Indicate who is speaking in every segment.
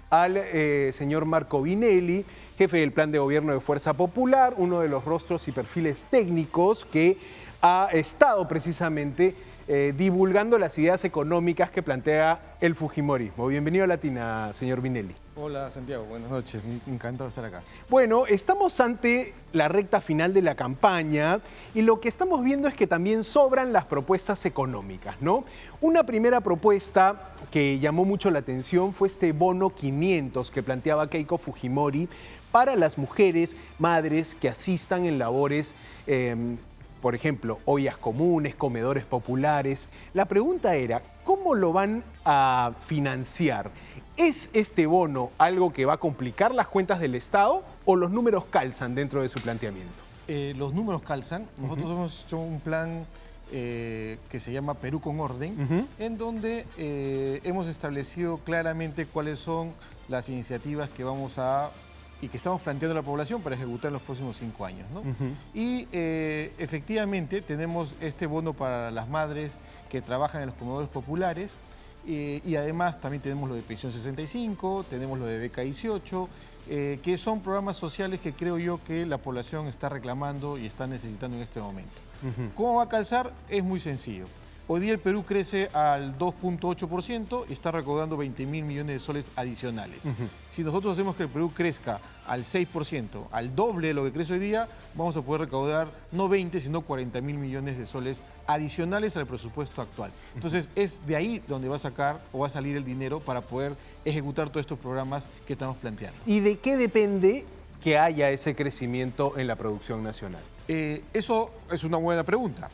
Speaker 1: al señor Marco Vinelli, jefe del Plan de Gobierno de Fuerza Popular, uno de los rostros y perfiles técnicos que ha estado precisamente divulgando las ideas económicas que plantea el fujimorismo. Bienvenido a Latina, señor Vinelli.
Speaker 2: Hola Santiago, buenas noches, encantado de estar acá.
Speaker 1: Bueno, estamos ante la recta final de la campaña y lo que estamos viendo es que también sobran las propuestas económicas, ¿no? Una primera propuesta que llamó mucho la atención fue este bono 500 que planteaba Keiko Fujimori para las mujeres madres que asistan en labores por ejemplo, ollas comunes, comedores populares. La pregunta era, ¿cómo lo van a financiar? ¿Es este bono algo que va a complicar las cuentas del Estado o los números calzan dentro de su planteamiento?
Speaker 2: Los números calzan. Nosotros hemos hecho un plan que se llama Perú con Orden, en donde hemos establecido claramente cuáles son las iniciativas que vamos a y que estamos planteando a la población para ejecutar en los próximos 5 años, ¿no? Y efectivamente tenemos este bono para las madres que trabajan en los comedores populares y además también tenemos lo de Pensión 65, tenemos lo de Beca 18, que son programas sociales que creo yo que la población está reclamando y está necesitando en este momento. ¿Cómo va a calzar? Es muy sencillo. Hoy día el Perú crece al 2.8% y está recaudando 20.000 millones de soles adicionales. Si nosotros hacemos que el Perú crezca al 6%, al doble de lo que crece hoy día, vamos a poder recaudar no 20, sino 40.000 millones de soles adicionales al presupuesto actual. Entonces es de ahí donde va a sacar o va a salir el dinero para poder ejecutar todos estos programas que estamos planteando.
Speaker 1: ¿Y de qué depende que haya ese crecimiento en la producción nacional?
Speaker 2: Eso es una buena pregunta.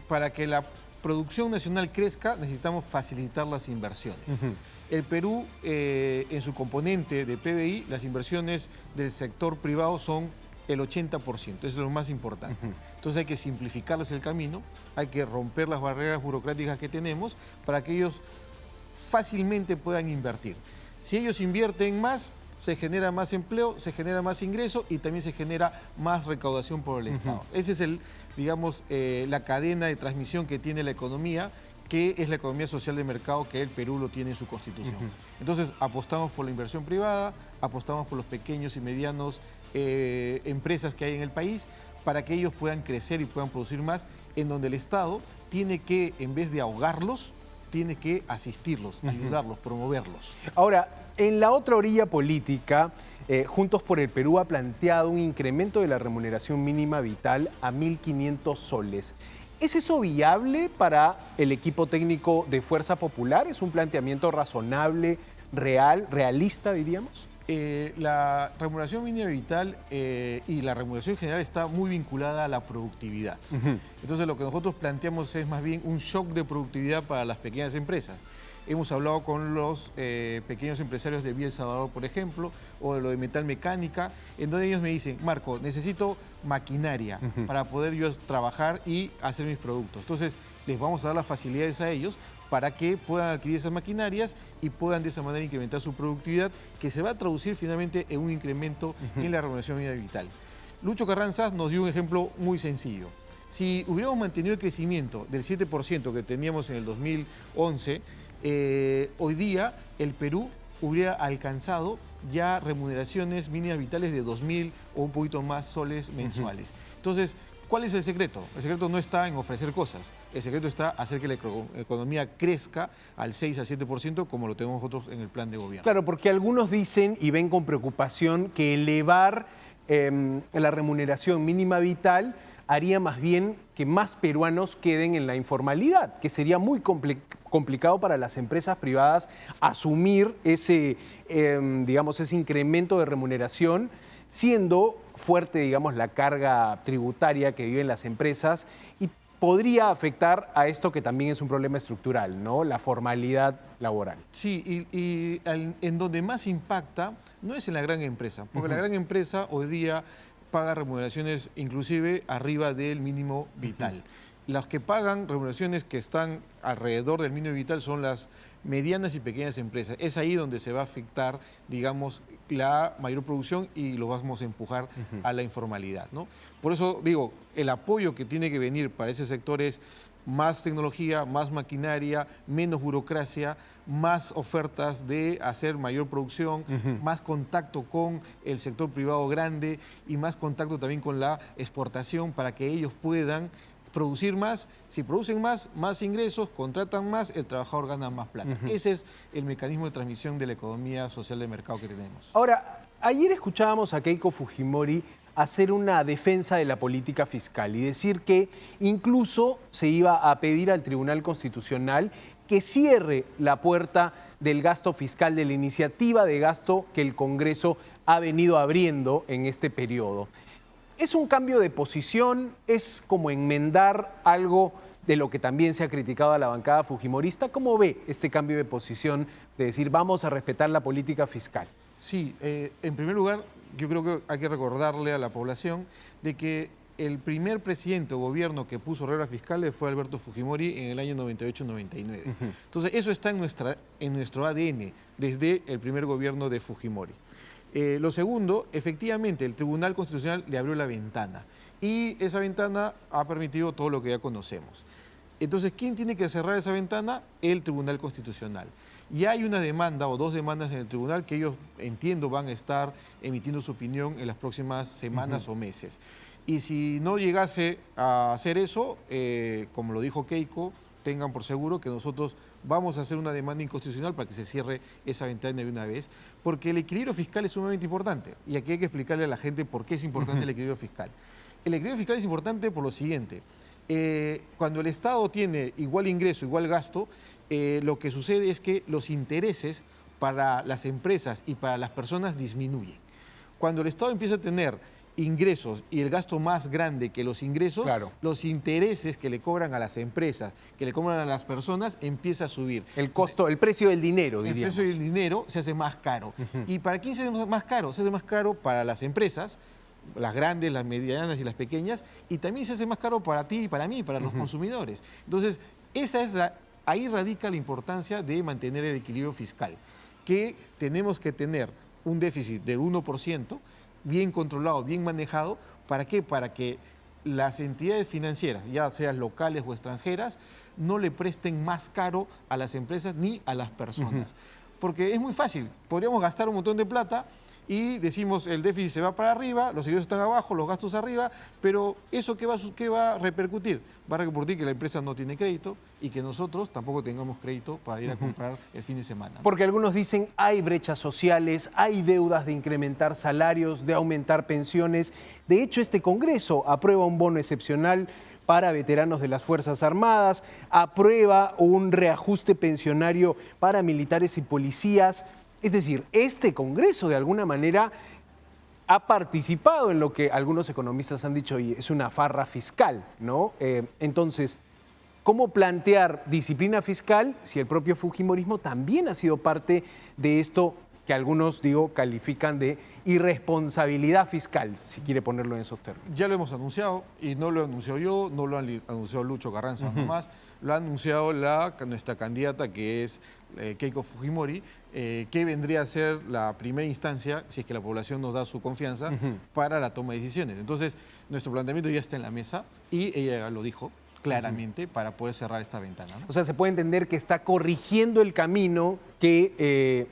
Speaker 2: Para que la producción nacional crezca, necesitamos facilitar las inversiones. El Perú, en su componente de PBI, las inversiones del sector privado son el 80%, eso es lo más importante. Entonces hay que simplificarles el camino, hay que romper las barreras burocráticas que tenemos para que ellos fácilmente puedan invertir. Si ellos invierten más, se genera más empleo, se genera más ingreso y también se genera más recaudación por el Estado. Ese es digamos, la cadena de transmisión que tiene la economía, que es la economía social de mercado que el Perú lo tiene en su constitución. Entonces apostamos por la inversión privada, apostamos por los pequeños y medianos empresas que hay en el país para que ellos puedan crecer y puedan producir más, en donde el Estado tiene que, en vez de ahogarlos, tiene que asistirlos, ayudarlos, promoverlos.
Speaker 1: Ahora, en la otra orilla política, Juntos por el Perú ha planteado un incremento de la remuneración mínima vital a 1.500 soles. ¿Es eso viable para el equipo técnico de Fuerza Popular? ¿Es un planteamiento razonable, realista, diríamos?
Speaker 2: La remuneración mínima vital y la remuneración general está muy vinculada a la productividad. Entonces lo que nosotros planteamos es más bien un shock de productividad para las pequeñas empresas. Hemos hablado con los pequeños empresarios de Vía El Salvador, por ejemplo, o de lo de metal mecánica, en donde ellos me dicen, Marco, necesito maquinaria para poder yo trabajar y hacer mis productos. Entonces les vamos a dar las facilidades a ellos para que puedan adquirir esas maquinarias y puedan de esa manera incrementar su productividad, que se va a traducir finalmente en un incremento en la remuneración mínima vital. Lucho Carranza nos dio un ejemplo muy sencillo. Si hubiéramos mantenido el crecimiento del 7% que teníamos en el 2011, hoy día el Perú hubiera alcanzado ya remuneraciones mínimas vitales de 2.000 o un poquito más soles mensuales. Entonces, ¿cuál es el secreto? El secreto no está en ofrecer cosas, el secreto está hacer que la economía crezca al 6 al 7% como lo tenemos nosotros en el plan de gobierno.
Speaker 1: Claro, porque algunos dicen y ven con preocupación que elevar la remuneración mínima vital haría más bien que más peruanos queden en la informalidad, que sería muy complicado para las empresas privadas asumir ese, digamos, ese incremento de remuneración, siendo fuerte, digamos, la carga tributaria que viven las empresas y podría afectar a esto que también es un problema estructural, ¿no? La formalidad laboral.
Speaker 2: Sí, y en donde más impacta no es en la gran empresa, porque la gran empresa hoy día paga remuneraciones inclusive arriba del mínimo vital. Las que pagan remuneraciones que están alrededor del mínimo vital son las medianas y pequeñas empresas. Es ahí donde se va a afectar, digamos, la mayor producción y lo vamos a empujar a la informalidad, ¿no? Por eso digo, el apoyo que tiene que venir para ese sector es más tecnología, más maquinaria, menos burocracia, más ofertas de hacer mayor producción, más contacto con el sector privado grande y más contacto también con la exportación para que ellos puedan producir más. Si producen más, más ingresos, contratan más, el trabajador gana más plata. Ese es el mecanismo de transmisión de la economía social de mercado que tenemos.
Speaker 1: Ahora, ayer escuchábamos a Keiko Fujimori hacer una defensa de la política fiscal y decir que incluso se iba a pedir al Tribunal Constitucional que cierre la puerta del gasto fiscal, de la iniciativa de gasto que el Congreso ha venido abriendo en este periodo. ¿Es un cambio de posición? ¿Es como enmendar algo de lo que también se ha criticado a la bancada fujimorista? ¿Cómo ve este cambio de posición de decir vamos a respetar la política fiscal?
Speaker 2: Sí, en primer lugar, yo creo que hay que recordarle a la población de que el primer presidente o gobierno que puso reglas fiscales fue Alberto Fujimori en el año 98-99. Entonces, eso está en nuestro ADN desde el primer gobierno de Fujimori. Lo segundo, efectivamente, el Tribunal Constitucional le abrió la ventana y esa ventana ha permitido todo lo que ya conocemos. Entonces, ¿quién tiene que cerrar esa ventana? El Tribunal Constitucional. Ya hay una demanda o dos demandas en el tribunal que ellos, entiendo, van a estar emitiendo su opinión en las próximas semanas o meses. Y si no llegase a hacer eso, como lo dijo Keiko, tengan por seguro que nosotros vamos a hacer una demanda inconstitucional para que se cierre esa ventana de una vez, porque el equilibrio fiscal es sumamente importante. Y aquí hay que explicarle a la gente por qué es importante el equilibrio fiscal. El equilibrio fiscal es importante por lo siguiente. Cuando el Estado tiene igual ingreso, igual gasto, lo que sucede es que los intereses para las empresas y para las personas disminuyen. Cuando el Estado empieza a tener ingresos y el gasto más grande que los ingresos,
Speaker 1: claro,
Speaker 2: los intereses que le cobran a las empresas, que le cobran a las personas, empieza a subir.
Speaker 1: El costo, el precio del dinero, diríamos.
Speaker 2: El precio del dinero se hace más caro. ¿Y para quién se hace más caro? Se hace más caro para las empresas, las grandes, las medianas y las pequeñas, y también se hace más caro para ti y para mí, para los consumidores. Entonces, ahí radica la importancia de mantener el equilibrio fiscal, que tenemos que tener un déficit del 1%, bien controlado, bien manejado. ¿Para qué? Para que las entidades financieras, ya sean locales o extranjeras, no le presten más caro a las empresas ni a las personas. Porque es muy fácil, podríamos gastar un montón de plata y decimos el déficit se va para arriba, los ingresos están abajo, los gastos arriba, pero ¿eso qué va a repercutir? Va a repercutir que la empresa no tiene crédito y que nosotros tampoco tengamos crédito para ir a comprar el fin de semana.
Speaker 1: Porque algunos dicen hay brechas sociales, hay deudas de incrementar salarios, de aumentar pensiones. De hecho, este Congreso aprueba un bono excepcional para veteranos de las Fuerzas Armadas, aprueba un reajuste pensionario para militares y policías. Es decir, este Congreso de alguna manera ha participado en lo que algunos economistas han dicho, y es una farra fiscal, ¿no? Entonces, ¿cómo plantear disciplina fiscal si el propio fujimorismo también ha sido parte de esto que algunos, califican de irresponsabilidad fiscal, si quiere ponerlo en esos términos?
Speaker 2: Ya lo hemos anunciado, y no lo anunció yo, no lo ha anunciado Lucho Carranza nomás, lo ha anunciado nuestra candidata, que es Keiko Fujimori, que vendría a ser la primera instancia, si es que la población nos da su confianza, para la toma de decisiones. Entonces, nuestro planteamiento ya está en la mesa y ella lo dijo claramente para poder cerrar esta ventana, ¿no?
Speaker 1: O sea, se puede entender que está corrigiendo el camino que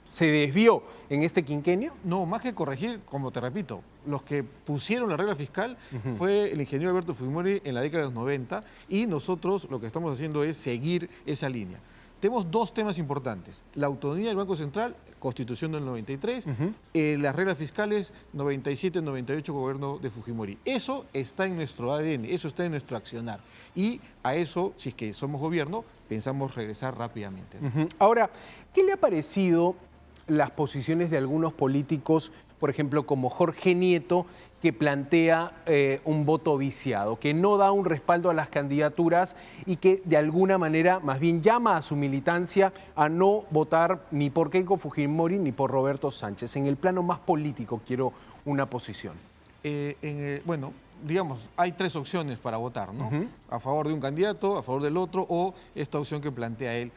Speaker 1: se desvió en este quinquenio.
Speaker 2: No, más que corregir, como te repito, los que pusieron la regla fiscal fue el ingeniero Alberto Fujimori en la década de los 90 y nosotros lo que estamos haciendo es seguir esa línea. Tenemos dos temas importantes: la autonomía del Banco Central, Constitución del 93, las reglas fiscales 97-98, gobierno de Fujimori. Eso está en nuestro ADN, eso está en nuestro accionar. Y a eso, si es que somos gobierno, pensamos regresar rápidamente.
Speaker 1: Ahora, ¿qué le ha parecido las posiciones de algunos políticos, por ejemplo, como Jorge Nieto, que plantea un voto viciado, que no da un respaldo a las candidaturas y que de alguna manera más bien llama a su militancia a no votar ni por Keiko Fujimori ni por Roberto Sánchez? En el plano más político quiero una posición.
Speaker 2: Bueno, digamos, hay tres opciones para votar, ¿no? A favor de un candidato, a favor del otro, o esta opción que plantea él.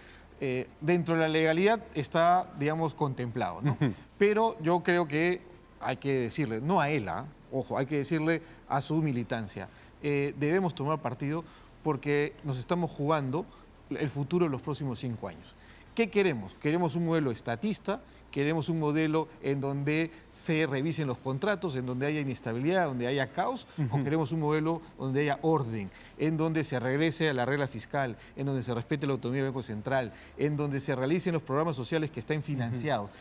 Speaker 2: Dentro de la legalidad está, digamos, contemplado, ¿no? Pero yo creo que hay que decirle, no a él, ojo, hay que decirle a su militancia, debemos tomar partido porque nos estamos jugando el futuro de los próximos 5 años. ¿Qué queremos? Queremos un modelo estatista, queremos un modelo en donde se revisen los contratos, en donde haya inestabilidad, donde haya caos, o queremos un modelo donde haya orden, en donde se regrese a la regla fiscal, en donde se respete la autonomía del Banco Central, en donde se realicen los programas sociales que estén financiados.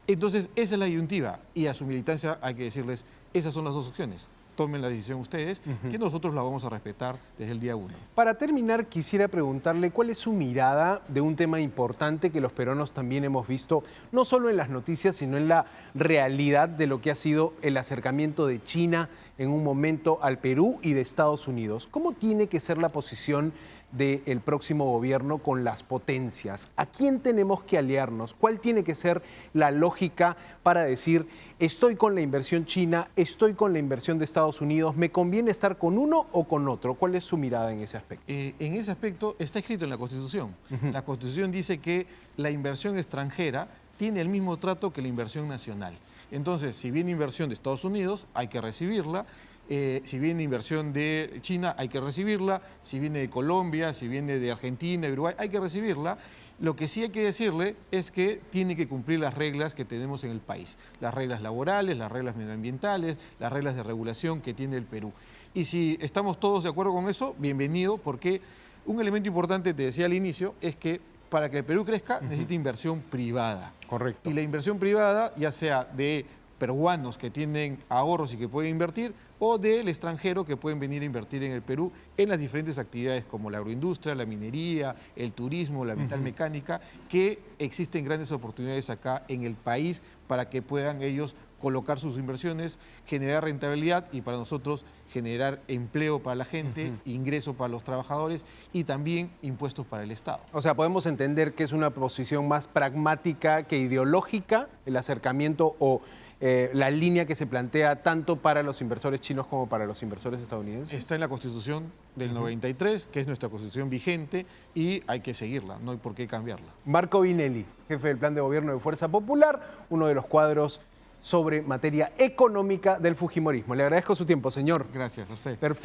Speaker 2: Entonces, esa es la disyuntiva, y a su militancia hay que decirles, esas son las dos opciones. Tomen la decisión ustedes, que nosotros la vamos a respetar desde el día 1.
Speaker 1: Para terminar, quisiera preguntarle cuál es su mirada de un tema importante que los peruanos también hemos visto, no solo en las noticias, sino en la realidad de lo que ha sido el acercamiento de China en un momento al Perú y de Estados Unidos. ¿Cómo tiene que ser la posición del próximo gobierno con las potencias? ¿A quién tenemos que aliarnos? ¿Cuál tiene que ser la lógica para decir, estoy con la inversión china, estoy con la inversión de Estados Unidos, ¿me conviene estar con uno o con otro? ¿Cuál es su mirada en ese aspecto?
Speaker 2: En ese aspecto está escrito en la Constitución. La Constitución dice que la inversión extranjera tiene el mismo trato que la inversión nacional. Entonces, si viene inversión de Estados Unidos, hay que recibirla. Si viene inversión de China, hay que recibirla. Si viene de Colombia, si viene de Argentina, de Uruguay, hay que recibirla. Lo que sí hay que decirle es que tiene que cumplir las reglas que tenemos en el país. Las reglas laborales, las reglas medioambientales, las reglas de regulación que tiene el Perú. Y si estamos todos de acuerdo con eso, bienvenido, porque un elemento importante, te decía al inicio, es que para que el Perú crezca necesita inversión privada.
Speaker 1: Correcto.
Speaker 2: Y la inversión privada, ya sea de peruanos que tienen ahorros y que pueden invertir, o del extranjero que pueden venir a invertir en el Perú en las diferentes actividades como la agroindustria, la minería, el turismo, la metalmecánica, que existen grandes oportunidades acá en el país para que puedan ellos colocar sus inversiones, generar rentabilidad y para nosotros generar empleo para la gente, ingreso para los trabajadores y también impuestos para el Estado.
Speaker 1: O sea, podemos entender que es una posición más pragmática que ideológica, el acercamiento o la línea que se plantea tanto para los inversores chinos como para los inversores estadounidenses.
Speaker 2: Está en la Constitución del 93, que es nuestra Constitución vigente, y hay que seguirla, no hay por qué cambiarla.
Speaker 1: Marco Vinelli, jefe del Plan de Gobierno de Fuerza Popular, uno de los cuadros sobre materia económica del fujimorismo. Le agradezco su tiempo, señor.
Speaker 2: Gracias a usted.
Speaker 1: Perfecto.